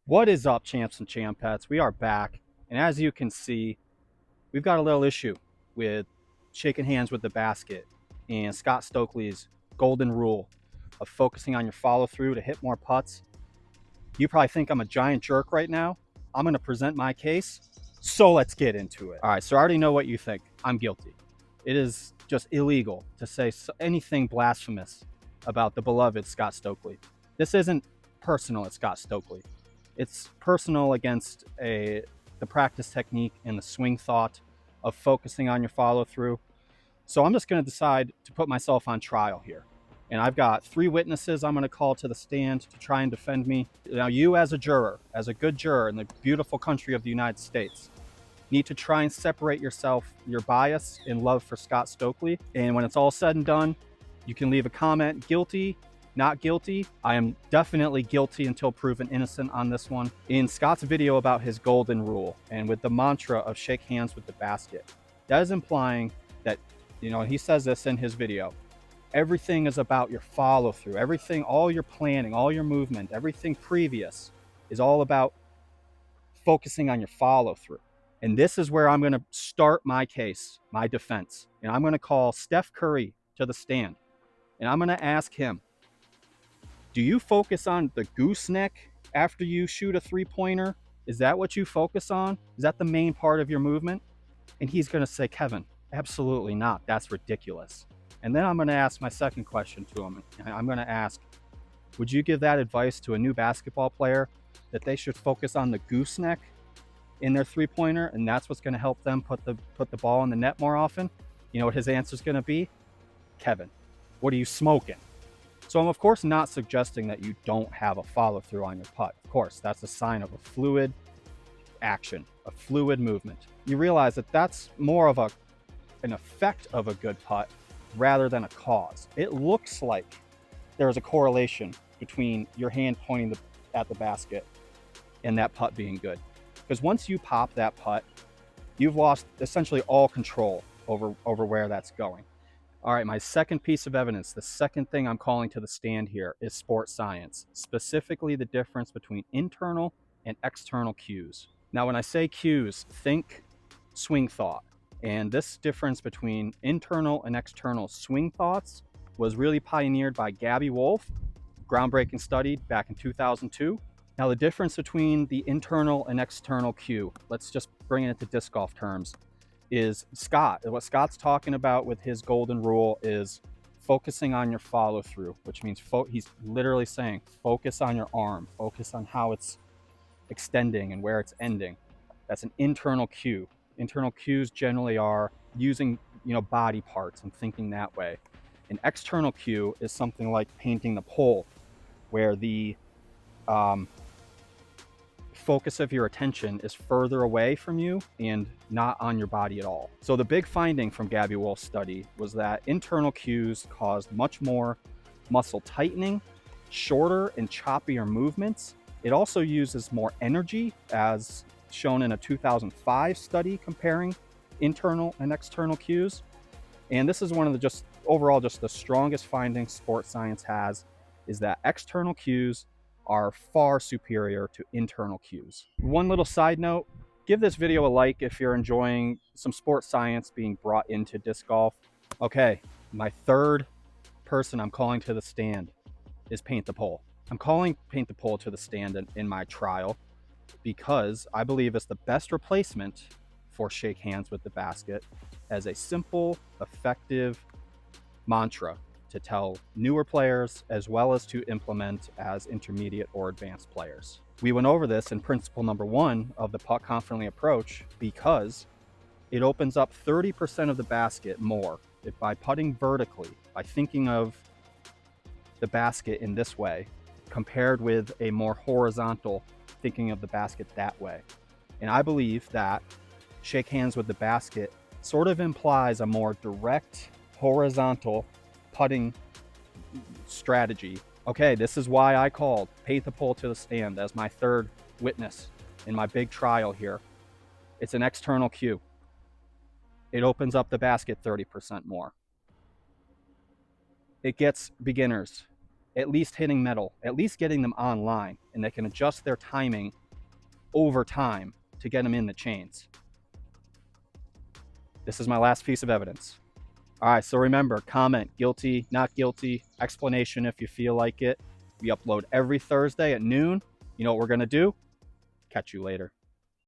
What is up, champs and champettes? We are back, and as you can see, we've got a little issue with shaking hands with the basket and Scott Stokely's golden rule of focusing on your follow through to hit more putts. You probably think I'm a giant jerk right now. I'm going to present my case, so let's get into it. All right, so I already know what you think. I'm guilty. It is just illegal to say anything blasphemous about the beloved Scott Stokely. This isn't personal at Scott Stokely. It's personal against the practice technique and the swing thought of focusing on your follow through. So I'm just going to decide to put myself on trial here. And I've got three witnesses I'm going to call to the stand to try and defend me. Now, you as a juror, as a good juror in the beautiful country of the United States, need to try and separate yourself, your bias and love for Scott Stokely. And when it's all said and done, you can leave a comment, guilty, not guilty. I am definitely guilty until proven innocent on this one. In Scott's video about his golden rule and with the mantra of shake hands with the basket, that is implying that, and he says this in his video, everything is about your follow through. Everything, all your planning, all your movement, everything previous is all about focusing on your follow through. And this is where I'm going to start my case, my defense. And I'm going to call Steph Curry to the stand. And I'm going to ask him, do you focus on the gooseneck after you shoot a three-pointer? Is that what you focus on? Is that the main part of your movement? And he's going to say, Kevin, absolutely not. That's ridiculous. And then I'm going to ask my second question to him. I'm going to ask, would you give that advice to a new basketball player that they should focus on the gooseneck in their three-pointer, and that's what's going to help them put the ball in the net more often? You know what his answer is going to be? Kevin, what are you smoking? So I'm, of course, not suggesting that you don't have a follow-through on your putt. Of course, that's a sign of a fluid action, a fluid movement. You realize that that's more of an effect of a good putt rather than a cause. It looks like there's a correlation between your hand pointing at the basket and that putt being good. Because once you pop that putt, you've lost essentially all control over where that's going. All right, my second piece of evidence, the second thing I'm calling to the stand here is sports science, specifically the difference between internal and external cues. Now, when I say cues, think swing thought. And this difference between internal and external swing thoughts was really pioneered by Gabby Wolf, groundbreaking study back in 2002. Now, the difference between the internal and external cue, let's just bring it into disc golf terms, is what Scott's talking about with his golden rule is focusing on your follow through, which means he's literally saying focus on your arm, focus on how it's extending and where it's ending. That's an internal cue. Internal cues generally are using body parts and thinking that way. An external cue is something like painting the pole, where the focus of your attention is further away from you and not on your body at all. So the big finding from Gabby Wolf's study was that internal cues caused much more muscle tightening, shorter and choppier movements. It also uses more energy, as shown in a 2005 study comparing internal and external cues. And this is one of the overall the strongest findings sports science has, is that external cues are far superior to internal cues. One little side note, give this video a like if you're enjoying some sports science being brought into disc golf. Okay, my third person I'm calling to the stand is Paint the Pole. I'm calling Paint the Pole to the stand in my trial because I believe it's the best replacement for shake hands with the basket as a simple, effective mantra to tell newer players as well as to implement as intermediate or advanced players. We went over this in principle number 1 of the putt confidently approach because it opens up 30% of the basket more by putting vertically, by thinking of the basket in this way, compared with a more horizontal thinking of the basket that way. And I believe that shake hands with the basket sort of implies a more direct, horizontal putting strategy. Okay, this is why I called Paint the Pole to the stand as my third witness in my big trial here. It's an external cue. It opens up the basket 30% more. It gets beginners at least hitting metal, at least getting them online, and they can adjust their timing over time to get them in the chains. This is my last piece of evidence. All right, so remember, comment guilty, not guilty, explanation if you feel like it. We upload every Thursday at noon. You know what we're going to do? Catch you later.